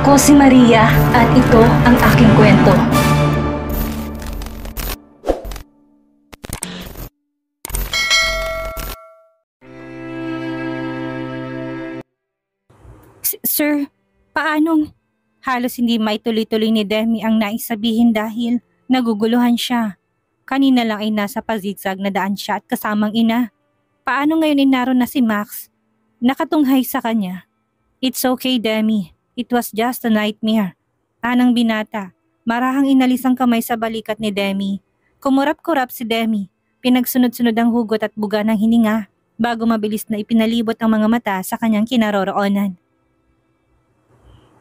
Ako si Maria at ito ang aking kwento. Sir, paanong? Halos hindi maituloy-tuloy ni Demi ang nais sabihin dahil naguguluhan siya. Kanina lang ay nasa pazigzag na daan siya at kasamang ina. Paano ngayon ay naroon na si Max? Nakatunghay sa kanya. It's okay, Demi. It was just a nightmare. Anang binata. Marahang inalis ang kamay sa balikat ni Demi. Kumurap-kurap si Demi. Pinagsunod-sunod ang hugot at buga ng hininga bago mabilis na ipinalibot ang mga mata sa kanyang kinaroroonan.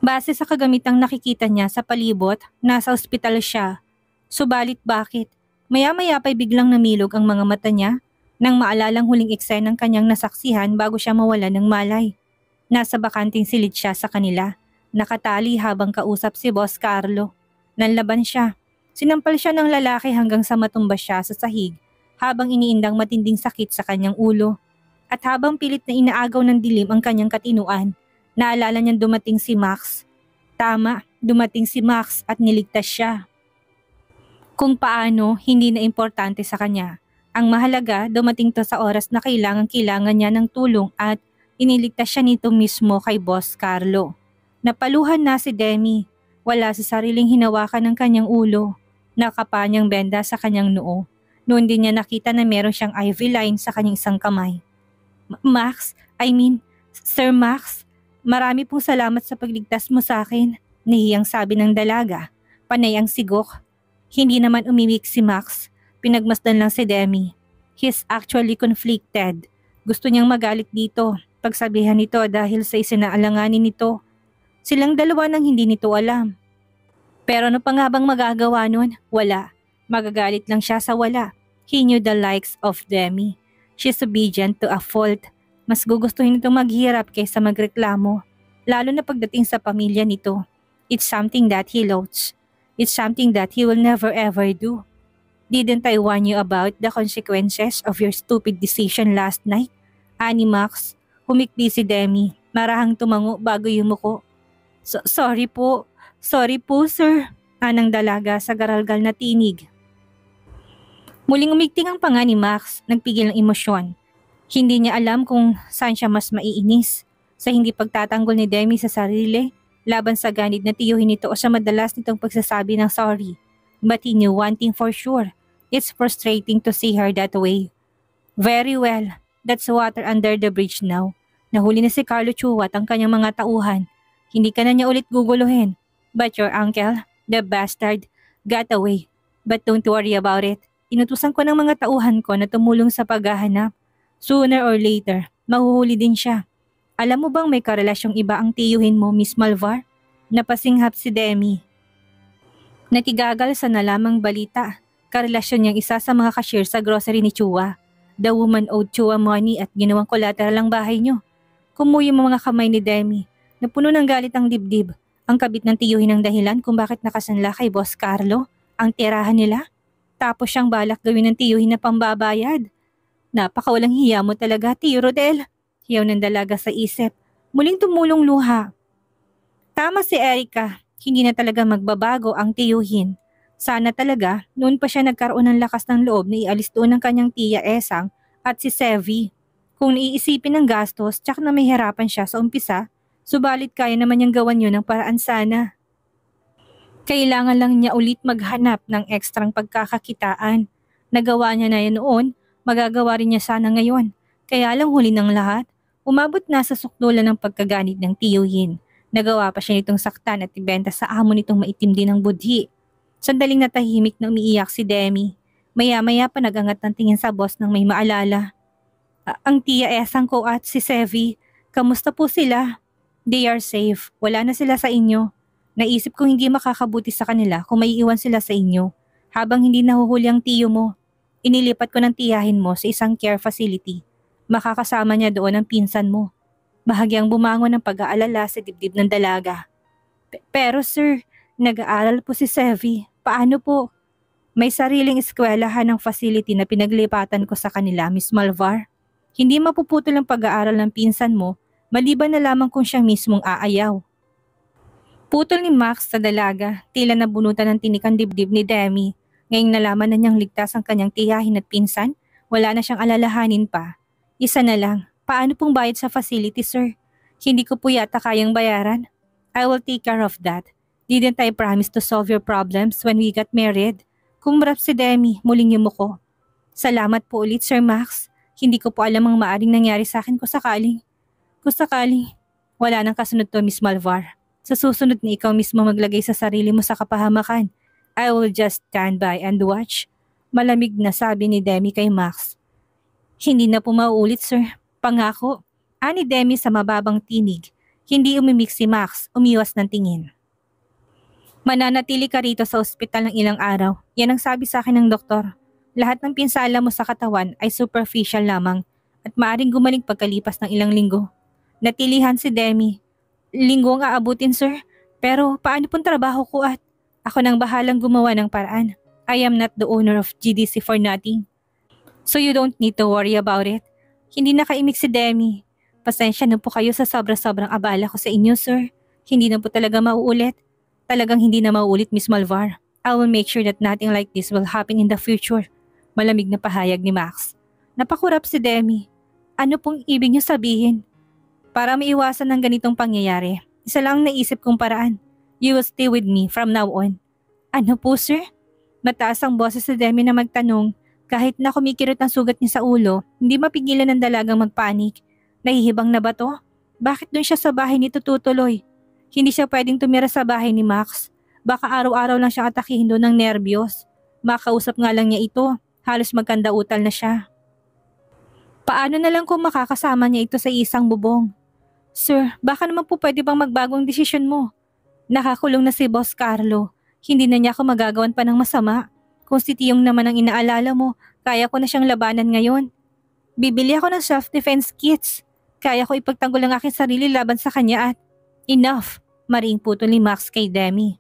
Base sa kagamitang nakikita niya sa palibot, nasa ospital siya. Subalit bakit? Maya-maya pa'y biglang namilog ang mga mata niya nang maalalang huling eksen ng kanyang nasaksihan bago siya mawala ng malay. Nasa bakanting silid siya sa kanila, nakatali habang kausap si Boss Carlo. Nanlaban siya. Sinampal siya ng lalaki hanggang sa matumba siya sa sahig habang iniindang matinding sakit sa kanyang ulo. At habang pilit na inaagaw ng dilim ang kanyang katinuan, naalala niyang dumating si Max. Tama, dumating si Max at niligtas siya. Kung paano, hindi na importante sa kanya. Ang mahalaga, dumating to sa oras na kailangan niya ng tulong at iniligtas siya nito mismo kay Boss Carlo. Napaluhan na si Demi. Wala sa sariling hinawakan ng kanyang ulo. Nakapanyang benda sa kanyang noo. Noon din niya nakita na meron siyang IV line sa kanyang isang kamay. Sir Max, marami pong salamat sa pagligtas mo sa akin, nahiyang sabi ng dalaga. Panay ang sigok. Hindi naman umimik si Max, pinagmasdan lang si Demi. He's actually conflicted. Gusto niyang magalit dito, pagsabihan nito dahil sa isinaalanganin nito. Silang dalawa nang hindi nito alam. Pero ano pa nga bang magagawa nun? Wala. Magagalit lang siya sa wala. He knew the likes of Demi. She's obedient to a fault. Mas gugustuhin nitong maghirap kaysa magreklamo, lalo na pagdating sa pamilya nito. It's something that he loathes. It's something that he will never ever do. Didn't I warn you about the consequences of your stupid decision last night? Ani Max, humikbi si Demi, marahang tumango bago yumuko. Sorry po, sir, anang dalaga sa garalgal na tinig. Muling umigting ang panga ni Max, nagpigil ng emosyon. Hindi niya alam kung saan siya mas maiinis. Sa hindi pagtatanggol ni Demi sa sarili, laban sa ganid na tiyuhin nito o sa madalas nitong pagsasabi ng sorry. But he knew one thing for sure. It's frustrating to see her that way. Very well, that's water under the bridge now. Nahuli na si Carlo Chuat ang kanyang mga tauhan. Hindi ka na niya ulit guguluhin. But your uncle, the bastard, got away. But don't worry about it. Inutusan ko ng mga tauhan ko na tumulong sa paghahanap. Sooner or later, mahuhuli din siya. Alam mo bang may karelasyong iba ang tiyuhin mo, Miss Malvar? Napasinghap si Demi. Natigagal sa nalamang balita. Karelasyon niyang isa sa mga cashier sa grocery ni Chua. The woman owed Chua money at ginawang collateral ang bahay niyo. Kumuyo ang mga kamay ni Demi. Napuno ng galit ang dibdib. Ang kabit ng tiyuhin ang dahilan kung bakit nakasanla kay Boss Carlo, ang tirahan nila. Tapos siyang balak gawin ng tiyuhin na pambabayad. Napakawalang hiya mo talaga, Tiyo Rodel. Hiyaw ng dalaga sa isip. Muling tumulong luha. Tama si Erica. Hindi na talaga magbabago ang tiyuhin. Sana talaga, noon pa siya nagkaroon ng lakas ng loob na ialis doon ng kanyang tiya Esang at si Sevi. Kung naiisipin ng gastos, tsak na may hirapan siya sa umpisa, subalit kaya naman niyang gawan yun ng paraan sana. Kailangan lang niya ulit maghanap ng ekstrang pagkakakitaan. Nagawa niya na yan noon, magagawa rin niya sana ngayon. Kaya lang huli ng lahat, umabot na sa sukdulan ng pagkaganid ng tiyuhin. Nagawa pa siya nitong saktan at ibenta sa amo nitong maitim din ng budhi. Sandaling natahimik na umiiyak si Demi. Maya-maya pa nagangat ng tingin sa boss nang may maalala. Ang tiya Esang ko at si Sevi, kamusta po sila? They are safe, wala na sila sa inyo. Naisip kong hindi makakabuti sa kanila kung may iwan sila sa inyo. Habang hindi nahuhuli ang tiyo mo, inilipat ko ng tiyahin mo sa isang care facility. Makakasama niya doon ang pinsan mo. Bahagyang bumangon ng pag-aalala sa dibdib ng dalaga. Pero sir, nag-aaral po si Sevi. Paano po? May sariling eskwelahan ng facility na pinaglipatan ko sa kanila, Miss Malvar. Hindi mapuputol ang pag-aaral ng pinsan mo, maliban na lamang kung siyang mismong aayaw. Putol ni Max sa dalaga, tila nabunutan ng tinik ang dibdib ni Demi. Ngayong nalaman na niyang ligtas ang kanyang tiyahin at pinsan, wala na siyang alalahanin pa. Isa na lang, paano pong bayad sa facility, sir? Hindi ko po yata kayang bayaran. I will take care of that. Didn't I promise to solve your problems when we got married? Kumrap si Demi, muling yumuko. Salamat po ulit, Sir Max. Hindi ko po alam ang maaring nangyari sa akin kung sakaling. Wala nang kasunod to, Miss Malvar. Sa susunod na ikaw mismo maglagay sa sarili mo sa kapahamakan. I will just stand by and watch. Malamig na sabi ni Demi kay Max. Hindi na po mauulit, sir. Pangako. Ani Demi sa mababang tinig. Hindi umimik si Max, umiwas ng tingin. Mananatili ka rito sa ospital ng ilang araw. Yan ang sabi sa akin ng doktor. Lahat ng pinsala mo sa katawan ay superficial lamang at maaring gumaling pagkalipas ng ilang linggo. Natilihan si Demi. Linggo ang aabutin, sir. Pero paano pong trabaho ko at ako nang bahalang gumawa ng paraan. I am not the owner of GDC for nothing. So you don't need to worry about it. Hindi nakaimik si Demi. Pasensya na po kayo sa sobra-sobrang abala ko sa inyo, sir. Hindi na po talaga mauulit. Talagang hindi na mauulit, Miss Malvar. I will make sure that nothing like this will happen in the future. Malamig na pahayag ni Max. Napakurap si Demi. Ano pong ibig niyo sabihin? Para maiwasan ng ganitong pangyayari, isa lang ang naisip kong paraan. You will stay with me from now on. Ano po, sir? Mataas ang boses si Demi na magtanong. Kahit na kumikirot ang sugat niya sa ulo, hindi mapigilan ng dalagang magpanik. Nahihibang na ba to? Bakit doon siya sa bahay nito tutuloy? Hindi siya pwedeng tumira sa bahay ni Max. Baka araw-araw lang siya atakihin doon ng nerbiyos. Makausap nga lang niya ito. Halos magkandautal na siya. Paano na lang kung makakasama niya ito sa isang bubong? Sir, baka naman po pwede bang magbagong desisyon mo? Nakakulong na si Boss Carlo. Hindi na niya ako magagawan pa ng masama. Kung si Tiyong naman ang inaalala mo, kaya ko na siyang labanan ngayon. Bibili ako ng self-defense kits. Kaya ko ipagtanggol ang aking sarili laban sa kanya at enough, maring putol ni Max kay Demi.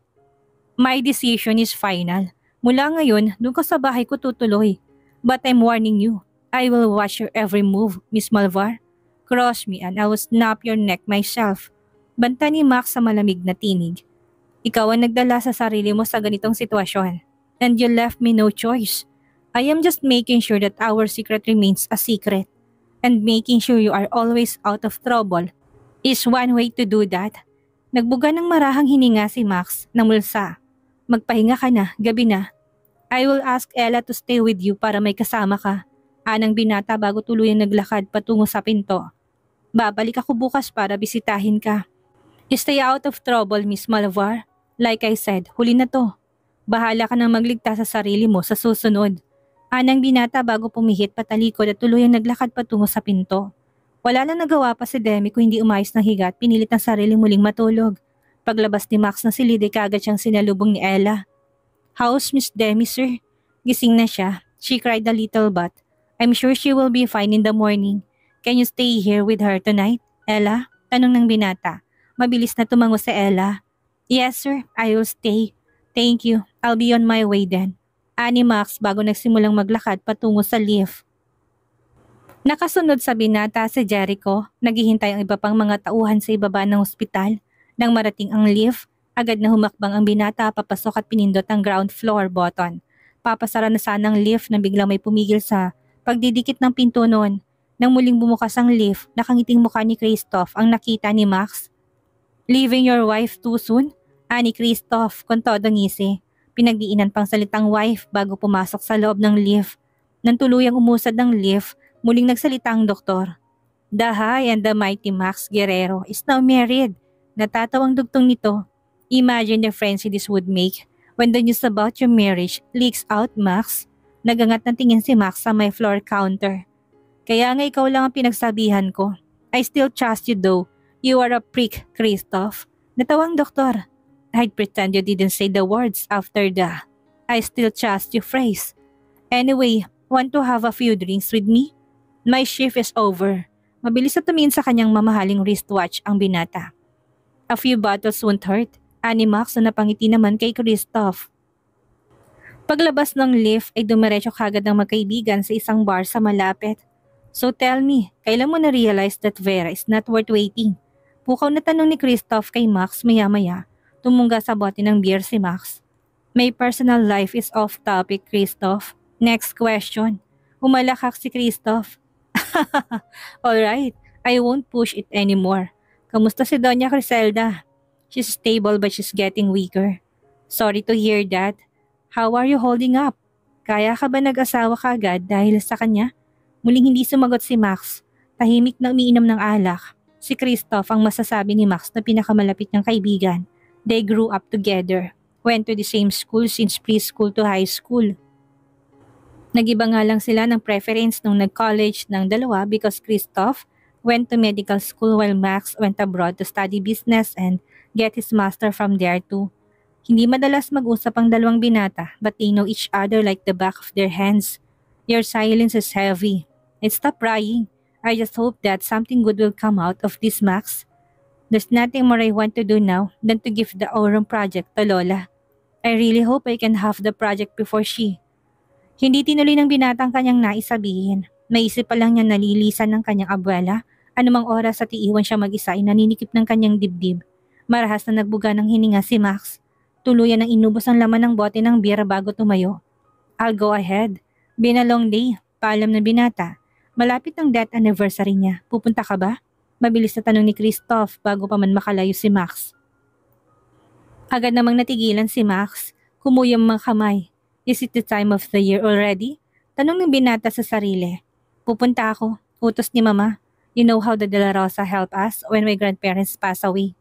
My decision is final. Mula ngayon, doon ka sa bahay ko tutuloy. But I'm warning you, I will watch your every move, Miss Malvar. Cross me and I will snap your neck myself. Banta ni Max sa malamig na tinig. Ikaw ang nagdala sa sarili mo sa ganitong sitwasyon. And you left me no choice. I am just making sure that our secret remains a secret. And making sure you are always out of trouble is one way to do that. Nagbuga ng marahang hininga si Max na mulsa. Magpahinga ka na, gabi na. I will ask Ella to stay with you para may kasama ka. Anang binata bago tuluyang naglakad patungo sa pinto. Babalik ako bukas para bisitahin ka. Stay out of trouble, Miss Malvar. Like I said, huli na to. Bahala ka nang magligtas sa sarili mo sa susunod. Anang binata bago pumihit patalikod at tuluyang naglakad patungo sa pinto. Wala na nagawa pa si Demi kung hindi umayos ng higa at pinilit ang sarili muling matulog. Paglabas ni Max na silid ay kaagad siyang sinalubong ni Ella. How's Miss Demi, sir? Gising na siya. She cried a little but I'm sure she will be fine in the morning. Can you stay here with her tonight, Ella? Tanong ng binata. Mabilis na tumango si Ella. Yes, sir. I will stay. Thank you. I'll be on my way then. Ani Max bago nagsimulang maglakad patungo sa lift. Nakasunod sa binata si Jericho, naghihintay ang iba pang mga tauhan sa ibaba ng ospital. Nang marating ang lift, agad na humakbang ang binata papasok at pinindot ang ground floor button. Papasara na sana ang lift nang biglang may pumigil sa pagdidikit ng pinto noon. Nang muling bumukas ang lift, nakangiting mukha ni Christoph ang nakita ni Max. Leaving your wife too soon? Ani Christoph, kon todo ngisi. Pinagdiinan pang salitang wife bago pumasok sa loob ng lift. Nang tuluyang umusad ng lift, muling nagsalita ang doktor. The high and the mighty Max Guerrero is now married. Natatawang dugtong nito. Imagine the frenzy this would make when the news about your marriage leaks out, Max. Nagangat ng tingin si Max sa may floor counter. Kaya nga ikaw lang ang pinagsabihan ko. I still trust you though. You are a prick, Christoph. Natawang doktor. I'd pretend you didn't say the words after the I still trust you phrase. Anyway, want to have a few drinks with me? My shift is over. Mabilis na tumingin sa kanyang mamahaling wristwatch ang binata. A few bottles won't hurt. Ani Max na napangiti naman kay Christoph. Paglabas ng lift ay dumiretso kagad ng magkaibigan sa isang bar sa malapit. So tell me, kailan mo na-realize that Vera is not worth waiting? Pukaw na tanong ni Christoph kay Max maya-maya. Tumungga sa bote ng beer si Max. My personal life is off topic, Christoph. Next question. Humalakak si Christoph. Alright, I won't push it anymore. Kamusta si Doña Criselda? She's stable but she's getting weaker. Sorry to hear that. How are you holding up? Kaya ka ba nag-asawa ka agad dahil sa kanya? Muling hindi sumagot si Max. Tahimik na umiinom ng alak. Si Christoph ang masasabi ni Max na pinakamalapit niyang kaibigan. They grew up together. Went to the same school since preschool to high school. Nag-iba nga lang sila ng preference nung nag-college ng dalawa because Christoph went to medical school while Max went abroad to study business and get his master from there too. Hindi madalas mag-usap ang dalawang binata but they know each other like the back of their hands. Your silence is heavy. Stop crying. I just hope that something good will come out of this, Max. There's nothing more I want to do now than to give the Aurum project to Lola. I really hope I can have the project before she. Hindi tinuloy ng binatang kanyang naisabihin. Naisip pa lang niya nalilisan ng kanyang abuela. Anumang oras at iiwan siya mag-isa ay naninikip ng kanyang dibdib. Marahas na nagbuga ng hininga si Max. Tuluyan ang inubos ang laman ng bote ng beer bago tumayo. I'll go ahead. Been a long day. Paalam na binata. Malapit ang death anniversary niya. Pupunta ka ba? Mabilis na tanong ni Christoph bago pa man makalayo si Max. Agad namang natigilan si Max. Kumuyang mga kamay. Is it the time of the year already? Tanong ng binata sa sarili. Pupunta ako. Utos ni Mama. You know how the De La Rosa helped us when my grandparents passed away.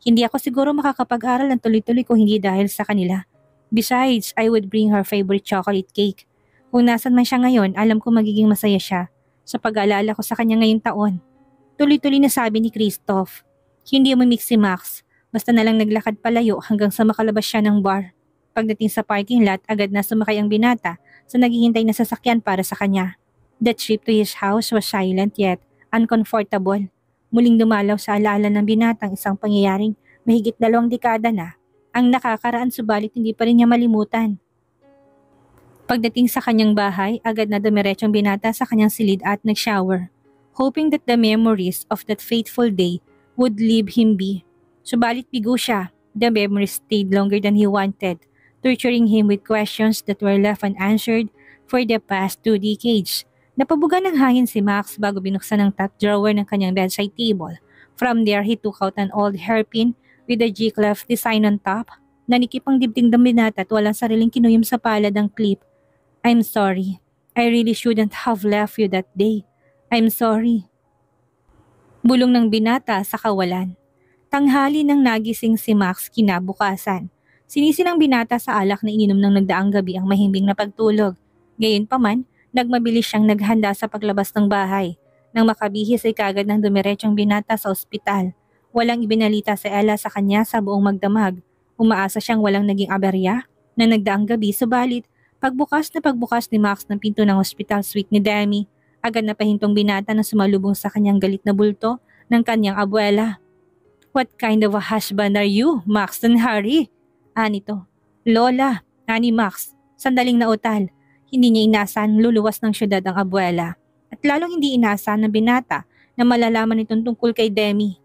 Hindi ako siguro makakapag-aral ng tuloy-tuloy kung hindi dahil sa kanila. Besides, I would bring her favorite chocolate cake. Kung nasan man siya ngayon, alam ko magiging masaya siya. Sa pag-aalala ko sa kanya ngayong taon. Tuloy-tuloy na sabi ni Christoph. Hindi umimik si Max. Basta nalang naglakad palayo hanggang sa makalabas siya ng bar. Pagdating sa parking lot, agad na sumakay ang binata sa naghihintay na sasakyan para sa kanya. The trip to his house was silent yet uncomfortable. Muling dumalaw sa alaala ng binatang isang pangyayaring mahigit 2 dekada na ang nakakaraan subalit hindi pa rin niya malimutan. Pagdating sa kanyang bahay, agad na dumiretsyong binata sa kanyang silid at nag-shower, hoping that the memories of that fateful day would leave him be. Subalit bigo siya. The memories stayed longer than he wanted, torturing him with questions that were left unanswered for the past 2 decades. Napabuga ng hangin si Max bago binuksan ang top drawer ng kanyang bedside table. From there, he took out an old hairpin with a G-clef design on top. Nanikip ang dibding ng binata at walang sariling kinuyom sa palad ang clip. I'm sorry. I really shouldn't have left you that day. I'm sorry. Bulong ng binata sa kawalan. Tanghali nang nagising si Max kinabukasan. Sinisi ng binata sa alak na ininom ng nagdaang gabi ang mahimbing na pagtulog. Gayunpaman, nagmabilis siyang naghanda sa paglabas ng bahay. Nang makabihis ay kagad ng dumiretsyong binata sa ospital. Walang ibinalita sa Ella sa kanya sa buong magdamag. Umaasa siyang walang naging aberya na nagdaang gabi subalit pagbukas ni Max ng pinto ng hospital suite ni Demi, agad na pahintong binata na sumalubong sa kanyang galit na bulto ng kanyang abuela. What kind of a husband are you, Max and Harry? Anito. Lola, ani Max, sandaling nautal. Hindi niya inasahan luluwas ng syudad ang abuela. At lalong hindi inasahan ng binata na malalaman itong tungkol kay Demi.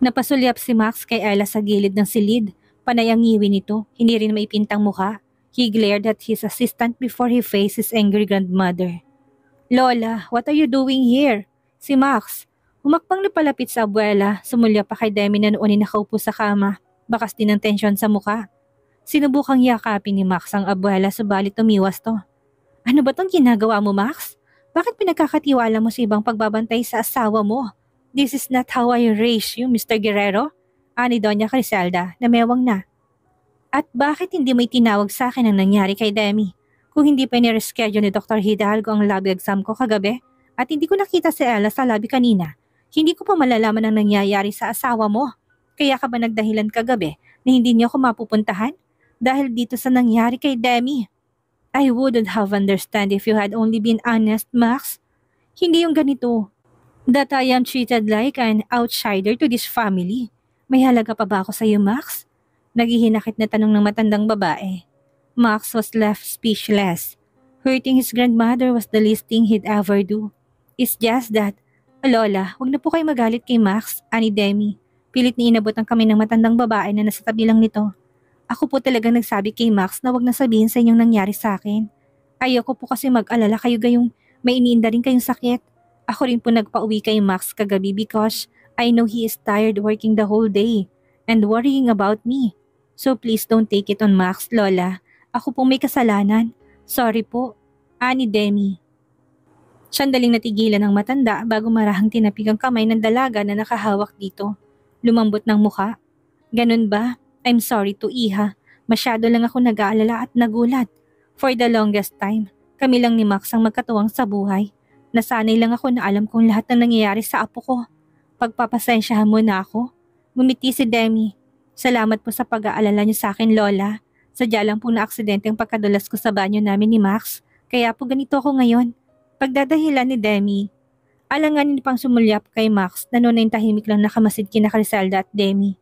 Napasulyap si Max kay Ella sa gilid ng silid. Panay ang ngiwi nito, hindi rin maipintang mukha. He glared at his assistant before he faced his angry grandmother. Lola, what are you doing here? Si Max. Humakpang na palapit sa abuela, sumulya pa kay Demi na noon ay nakaupo sa kama. Bakas din ng tensyon sa mukha. Sinubukang yakapin ni Max ang abuela subalit umiwas to. Ano ba tong ginagawa mo, Max? Bakit pinagkakatiwala mo sa ibang pagbabantay sa asawa mo? This is not how I raised you, Mr. Guerrero. Ani Doña Criselda na mewang na. At bakit hindi mo itinawag sa akin ang nangyari kay Demi? Kung hindi pa nireschedule ni Dr. Hidalgo ang lab exam ko kagabi at hindi ko nakita si Ella sa labi kanina, hindi ko pa malalaman ang nangyayari sa asawa mo. Kaya ka ba nagdahilan kagabi na hindi niyo ako mapupuntahan? Dahil dito sa nangyari kay Demi. I wouldn't have understand if you had only been honest, Max. Hindi yung ganito. That I am treated like an outsider to this family. May halaga pa ba ako sa iyo, Max? Naghihinakit na tanong ng matandang babae. Max was left speechless. Hurting his grandmother was the least thing he'd ever do. It's just that, Lola, wag na po kayo magalit kay Max, ani Demi. Pilit ni inabot ang kamay ng matandang babae na nasa tabi lang nito. Ako po talagang nagsabi kay Max na wag na sabihin sa inyong nangyari sa akin. Ayoko po kasi mag-alala kayo gayong may iniinda rin kayong sakit. Ako rin po nagpa-uwi kay Max kagabi because I know he is tired working the whole day and worrying about me. So please don't take it on Max, Lola. Ako pong may kasalanan. Sorry po. Ani Demi. Sandaling natigilan ng matanda bago marahang tinapik ang kamay ng dalaga na nakahawak dito. Lumambot ng muka. Ganun ba? I'm sorry to Iha. Masyado lang ako nag-aalala at nagulat. For the longest time, kami lang ni Max ang magkatuwang sa buhay. Nasanay lang ako na alam kong lahat ng nangyayari sa apo ko. Pagpapasensyahan mo na ako. Ngumiti si Demi. Salamat po sa pag-aalala niyo sa akin, Lola. Sadya lang po na aksidente ang pagkadulas ko sa banyo namin ni Max. Kaya po ganito ako ngayon. Pagdadahilan ni Demi. Alanganin pang sumulyap kay Max na noon ay tahimik lang nakamasid kina Criselda at Demi.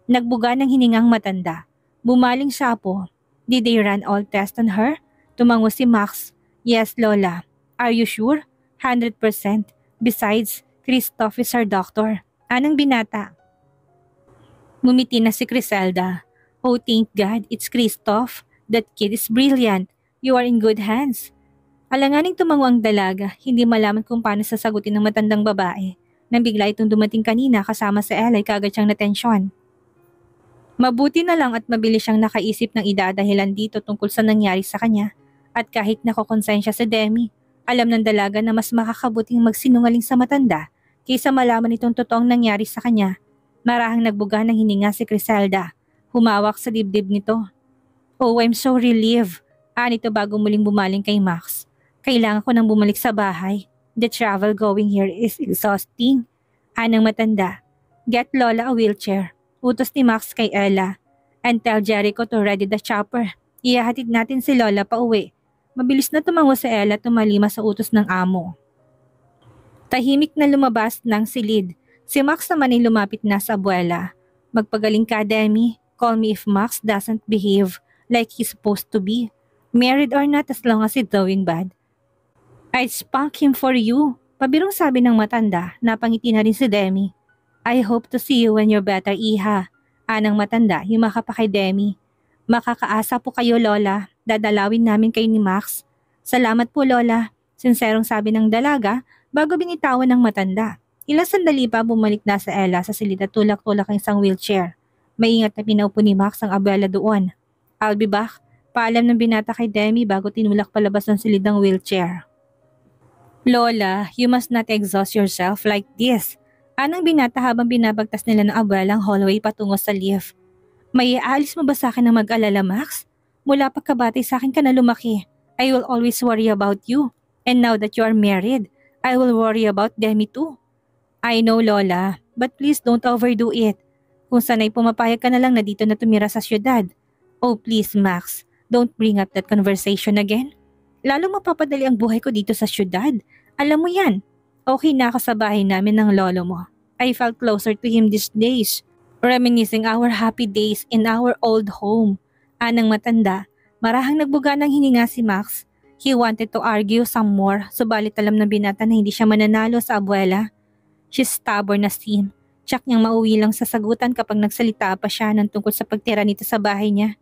Nagbuga ng hiningang matanda. Bumaling siya po. Did they run all tests on her? Tumango si Max. Yes, Lola. Are you sure? 100%. Besides, Christoph is our doctor. Anong binata? Ngumiti na si Criselda. Oh, thank God, it's Christoph. That kid is brilliant. You are in good hands. Alanganing tumango ang dalaga, hindi malaman kung paano sasagutin ng matandang babae. Nang bigla itong dumating kanina kasama sa Ella ay kagad siyang natensyon. Mabuti na lang at mabilis siyang nakaisip ng idadahilan dito tungkol sa nangyari sa kanya. At kahit nakokonsensya si Demi, alam ng dalaga na mas makakabuting magsinungaling sa matanda kaysa malaman itong totoong nangyari sa kanya. Marahang nagbuga ng hininga si Criselda. Humawak sa dibdib nito. Oh, I'm so relieved. Anito bago muling bumaling kay Max. Kailangan ko nang bumalik sa bahay. The travel going here is exhausting. Anang matanda. Get Lola a wheelchair. Utos ni Max kay Ella. And tell Jericho to ready the chopper. Ihahatid natin si Lola pa uwi. Mabilis na tumango si Ella tumalima sa utos ng amo. Tahimik na lumabas ng silid. Si Max naman ay lumapit na sa abuela. Magpagaling ka, Demi. Call me if Max doesn't behave like he's supposed to be. Married or not as long as he's doing bad. I'd spunk him for you. Pabirong sabi ng matanda, napangiti na rin si Demi. I hope to see you when you're better, Iha. Anang matanda, yumaka pa kay Demi. Makakaasa po kayo, Lola. Dadalawin namin kayo ni Max. Salamat po, Lola. Sinserong sabi ng dalaga bago binitawan ng matanda. Ilang sandali pa bumalik na sa Ella sa silid at tulak-tulak ang isang wheelchair. Maingat na pinaupo ni Max ang abuela doon. I'll be back. Paalam ng binata kay Demi bago tinulak palabas ng silid ng wheelchair. Lola, you must not exhaust yourself like this. Anang binata habang binabagtas nila ng abuela ang hallway patungo sa lift. May aalis mo ba sa akin ng mag-alala, Max? Mula pagkabati sa akin ka na lumaki. I will always worry about you. And now that you are married, I will worry about Demi too. I know, Lola, but please don't overdo it. Kung sanay pumapayag ka na lang na dito na tumira sa syudad. Oh please, Max, don't bring up that conversation again. Lalong mapapadali ang buhay ko dito sa syudad. Alam mo yan. Okay na ako sa bahay namin ng lolo mo. I felt closer to him these days. Reminiscing our happy days in our old home. Anang matanda, marahang nagbuga ng hininga si Max. He wanted to argue some more, subalit alam ng binata na hindi siya mananalo sa abuela. She's stubborn as sin. Tsak niyang mauwi lang sa sagutan kapag nagsalita pa siya ng tungkol sa pagtira nito sa bahay niya.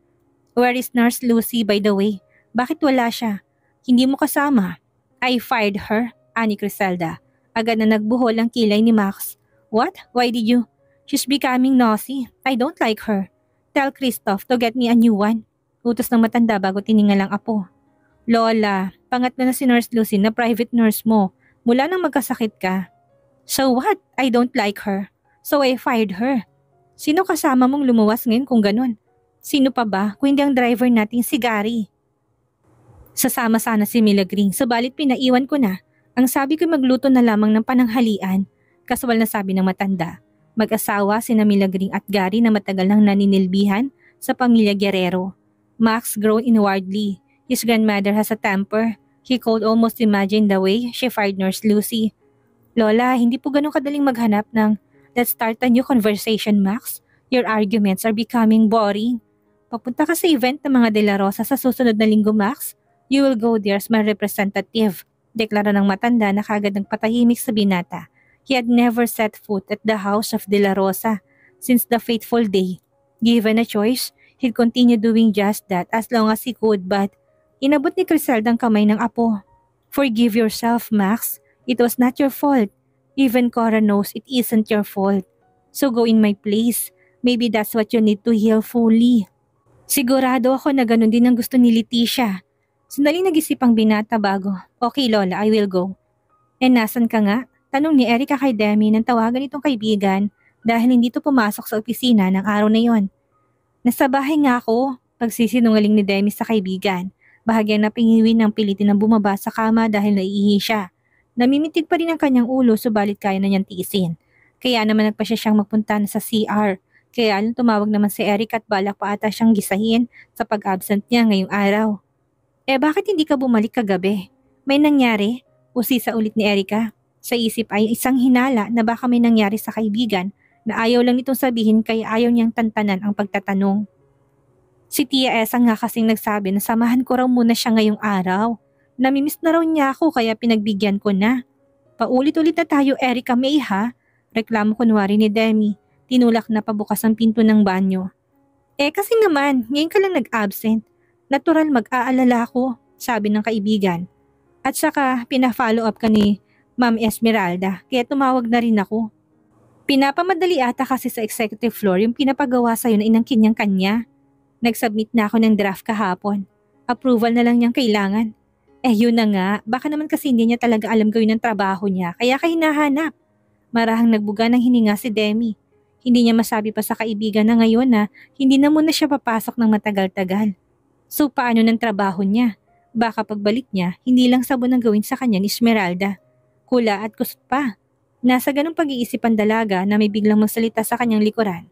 Where is Nurse Lucy, by the way? Bakit wala siya? Hindi mo kasama. I fired her, ani Criselda. Agad na nagbuhol ang kilay ni Max. What? Why did you? She's becoming nosy. I don't like her. Tell Christoph to get me a new one. Utos ng matanda bago tiningal ang apo. Lola, pangatlo na si Nurse Lucy na private nurse mo. Mula nang magkasakit ka. So what? I don't like her. So I fired her. Sino kasama mong lumuwas ngayon kung ganun? Sino pa ba kung hindi ang driver nating si Gary? Sasama sana si Milagring, subalit pinaiwan ko na. Ang sabi ko magluto na lamang ng pananghalian. Kaswal na sabi ng matanda. Mag-asawa sina Milagring at Gary na matagal nang naninilbihan sa pamilya Guerrero. Max groaned inwardly. His grandmother has a temper. He could almost imagine the way she fired Nurse Lucy. Lola, hindi po ganun kadaling maghanap ng let's start a new conversation, Max. Your arguments are becoming boring. Papunta ka sa event ng mga De La Rosa sa susunod na linggo, Max. You will go there as my representative. Deklara ng matanda na kagad nagpatahimik sa binata. He had never set foot at the house of De La Rosa. since the fateful day. Given a choice, he'd continue doing just that as long as he could but inabot ni Criselda ang kamay ng apo. Forgive yourself, Max. It was not your fault. Even Cora knows it isn't your fault. So go in my place. Maybe that's what you need to heal fully. Sigurado ako na ganun din ang gusto ni Leticia. Sandaling nag-isip ang binata bago. Okay Lola, I will go. Nasan ka nga? Tanong ni Erica kay Demi nang tawagan itong kaibigan dahil hindi to pumasok sa opisina ng araw na yon. Nasa bahay nga ako, pagsisinungaling ni Demi sa kaibigan. Bahagyang napingiwin ng pilitin ng bumaba sa kama dahil naiihi siya. Namimitig pa rin ang kanyang ulo subalit kaya na niyang tiisin. Kaya naman nagpasya siyang magpunta na sa CR. Kaya lang tumawag naman si Eric at balak pa ata siyang gisahin sa pag-absent niya ngayong araw. Bakit hindi ka bumalik kagabi? May nangyari? Usisa ulit ni Erica. Sa isip ay isang hinala na baka may nangyari sa kaibigan na ayaw lang nitong sabihin kaya ayaw niyang tantanan ang pagtatanong. Si Tia Esa nga kasing nagsabi na samahan ko raw muna siya ngayong araw. Namimiss na raw niya ako kaya pinagbigyan ko na. Paulit-ulit na tayo Erica May ha? Reklamo kunwari ni Demi. Tinulak na pabukas ang pinto ng banyo. Kasi naman, ngayon ka lang nag-absent. Natural mag-aalala ko, sabi ng kaibigan. At saka pina-follow up ka ni Ma'am Esmeralda, kaya tumawag na rin ako. Pinapamadali ata kasi sa executive floor yung pinapagawa sa'yo na inangkin niyang kanya. Nag-submit na ako ng draft kahapon. Approval na lang niyang kailangan. Yun na nga, baka naman kasi hindi niya talaga alam gawin ang trabaho niya, kaya ka hinahanap. Marahang nagbuga ng hininga si Demi. Hindi niya masabi pa sa kaibigan na ngayon na hindi na muna siya papasok ng matagal-tagal. So paano ng trabaho niya? Baka pagbalik niya, hindi lang sabon ang gawin sa kanya ni Esmeralda. Kula at kusot pa. Nasa ganong pag-iisip ang dalaga na may biglang magsalita sa kanyang likuran.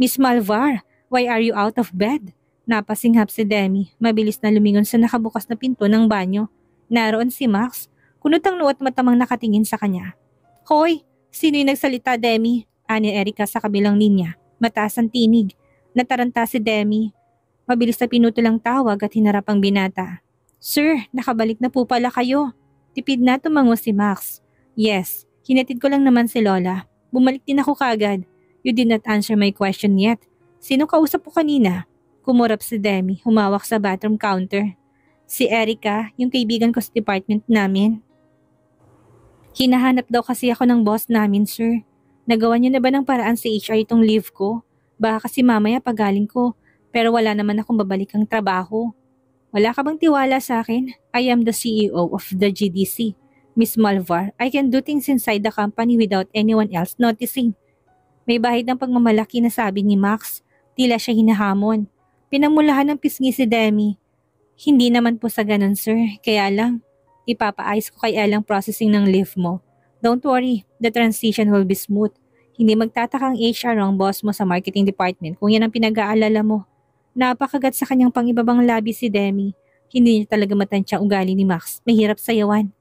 Miss Malvar, why are you out of bed? Napasinghap si Demi, mabilis na lumingon sa nakabukas na pinto ng banyo. Naroon si Max, kunot ang noo at matamang nakatingin sa kanya. Hoy, sino yung nagsalita Demi? Ani Erica sa kabilang linya. Mataas ang tinig. Nataranta si Demi. Mabilis na pinutulang tawag at hinarap ang binata. Sir, nakabalik na po pala kayo. Tipid na tumango si Max. Yes, hinatid ko lang naman si Lola. Bumalik din ako kagad. You did not answer my question yet. Sino kausap po kanina? Kumurap si Demi, humawak sa bathroom counter. Si Erica, yung kaibigan ko sa department namin. Hinahanap daw kasi ako ng boss namin, sir. Nagawa niyo na ba ng paraan sa HR itong leave ko? Baka kasi mamaya pagaling ko, pero wala naman akong babalik ang trabaho. Wala ka bang tiwala sa akin? I am the CEO of the GDC. Miss Malvar, I can do things inside the company without anyone else noticing. May bahid ng pagmamalaki na sabi ni Max. Tila siya hinahamon. Pinamulahan ng pisngi si Demi. Hindi naman po sa ganun, sir. Kaya lang, ipapaayos ko kay Elang processing ng leave mo. Don't worry, the transition will be smooth. Hindi magtataka ang HR ang boss mo sa marketing department kung yan ang pinag-aalala mo. Napakagat sa kanyang pangibabang labi si Demi. Hindi niya talaga matansya ugali ni Max. Mahirap sayawan.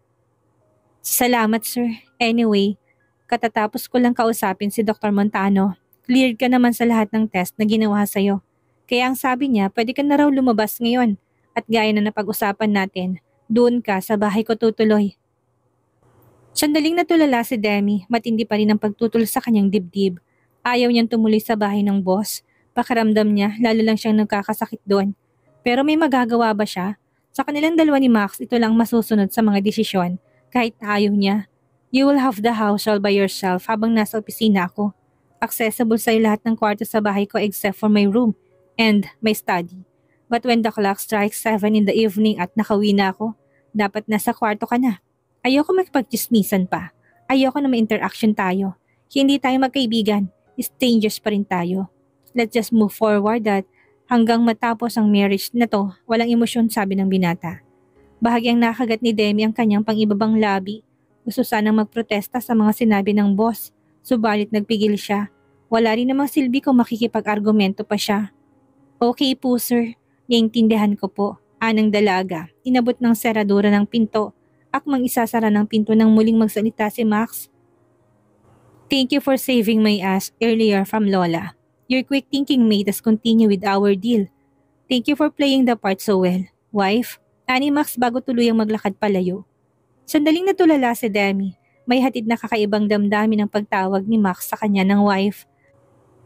Salamat, sir. Anyway, katatapos ko lang kausapin si Dr. Montano. Cleared ka naman sa lahat ng test na ginawa sa'yo. Kaya ang sabi niya, pwede ka na raw lumabas ngayon. At gaya na napag-usapan natin, doon ka sa bahay ko tutuloy. Sandaling natulala si Demi, matindi pa rin ang pagtutol sa kanyang dibdib. Ayaw niyang tumuloy sa bahay ng boss. Pakiramdam niya, lalo lang siyang nagkakasakit doon. Pero may magagawa ba siya? Sa kanilang dalawa ni Max, ito lang masusunod sa mga desisyon. Kahit na ayaw niya. You will have the house all by yourself habang nasa opisina ako. Accessible sa'yo lahat ng kwarto sa bahay ko except for my room and my study. But when the clock strikes 7 in the evening at nakauwi na ako, dapat nasa kwarto ka na. Ayoko magpagchismisan pa. Ayoko na may interaction tayo. Hindi tayo magkaibigan. Strangers pa rin tayo. Let's just move forward that hanggang matapos ang marriage na to, walang emosyon sabi ng binata. Bahagyang nakagat ni Demi ang kanyang pangibabang labi. Gusto sanang magprotesta sa mga sinabi ng boss. Subalit nagpigil siya. Wala rin namang silbi kung makikipag-argumento pa siya. Okay po sir, naiintindihan ko po. Anang dalaga, inabot ng seradura ng pinto. Akmang isasara ng pinto nang muling magsalita si Max. Thank you for saving my ass earlier from Lola. Your quick thinking made us continue with our deal. Thank you for playing the part so well, wife. Ani Max bago tuluyang maglakad palayo. Sandaling natulala si Demi. May hatid na kakaibang damdamin ang pagtawag ni Max sa kanya ng wife.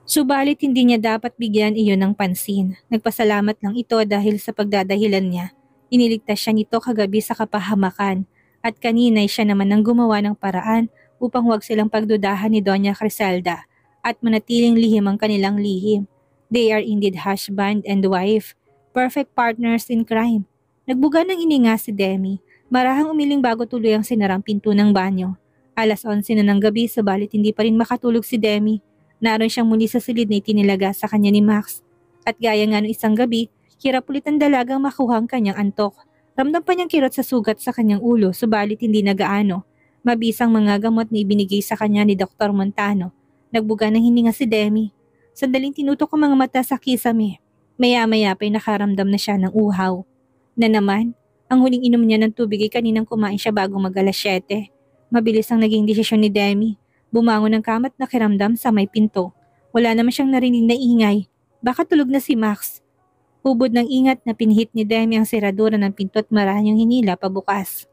Subalit hindi niya dapat bigyan iyon ng pansin. Nagpasalamat lang ito dahil sa pagdadahilan niya. Iniligtas siya nito kagabi sa kapahamakan at kanina'y siya naman ang gumawa ng paraan upang huwag silang pagdudahan ni Doña Criselda at manatiling lihim ang kanilang lihim. They are indeed husband and wife, perfect partners in crime. Nagbuga ng ininga si Demi. Marahang umiling bago tuloy ang sinarang pinto ng banyo. 11:00 na ng gabi subalit hindi pa rin makatulog si Demi. Naroon siyang muli sa silid na itinilaga sa kanya ni Max. At gaya nga noong isang gabi, hirap ulit ang dalagang makuha ang kanyang antok. Ramdam pa niyang kirot sa sugat sa kanyang ulo subalit hindi nagaano. Mabisang mga gamot na ibinigay sa kanya ni Dr. Montano. Nagbuga ng hininga si Demi. Sandaling tinutok ang mga mata sa kisame. Maya-maya pa'y nakaramdam na siya ng uhaw. Na naman, ang huling inom niya ng tubig ay kaninang kumain siya bago mag-alas 7. Mabilis ang naging desisyon ni Demi. Bumangon ng kamat na kiramdam sa may pinto. Wala naman siyang narinig na ingay. Baka tulog na si Max. Hubod ng ingat na pinihit ni Demi ang seradura ng pinto at marahang hinila pabukas.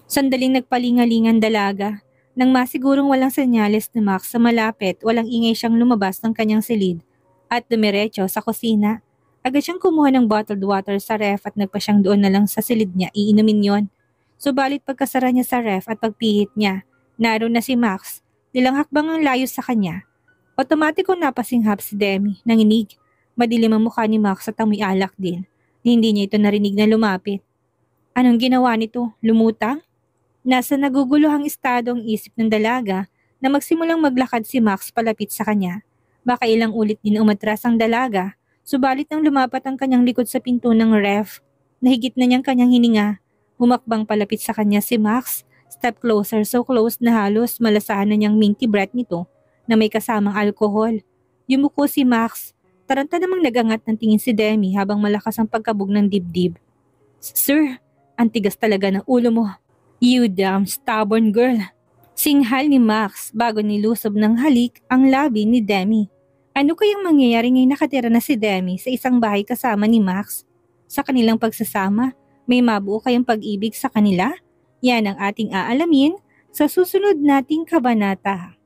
Sandaling nagpalingalingan dalaga. Nang masigurong walang senyales ni Max sa malapit, walang ingay siyang lumabas ng kanyang silid at dumiretso sa kusina. Agad siyang kumuha ng bottled water sa ref at nagpa siyang doon na lang sa silid niya iinumin yon. Subalit pagkasara niya sa ref at pagpihit niya, naroon na si Max, nilang hakbang ang layo sa kanya. Otomatikong napasinghap si Demi, nanginig. Madilim ang mukha ni Max at amoy alak din. Hindi niya ito narinig na lumapit. Anong ginawa nito? Lumutang? Nasa naguguluhang estado ang isip ng dalaga na magsimulang maglakad si Max palapit sa kanya. Baka ilang ulit din umatras ang dalaga, subalit nang lumapat ang kanyang likod sa pinto ng ref, nahigit na niyang kanyang hininga. Humakbang palapit sa kanya si Max. Step closer, so close na halos malasahan na niyang minty breath nito na may kasamang alkohol. Yumuko si Max. Taranta namang nagangat ng tingin si Demi habang malakas ang pagkabog ng dibdib. Sir, ang tigas talaga ng ulo mo. You damn stubborn girl. Singhal ni Max bago nilusob ng halik ang labi ni Demi. Ano kayang mangyayari ngayong nakatira na si Demi sa isang bahay kasama ni Max? Sa kanilang pagsasama, may mabuo kayang pag-ibig sa kanila? Yan ang ating aalamin sa susunod nating kabanata.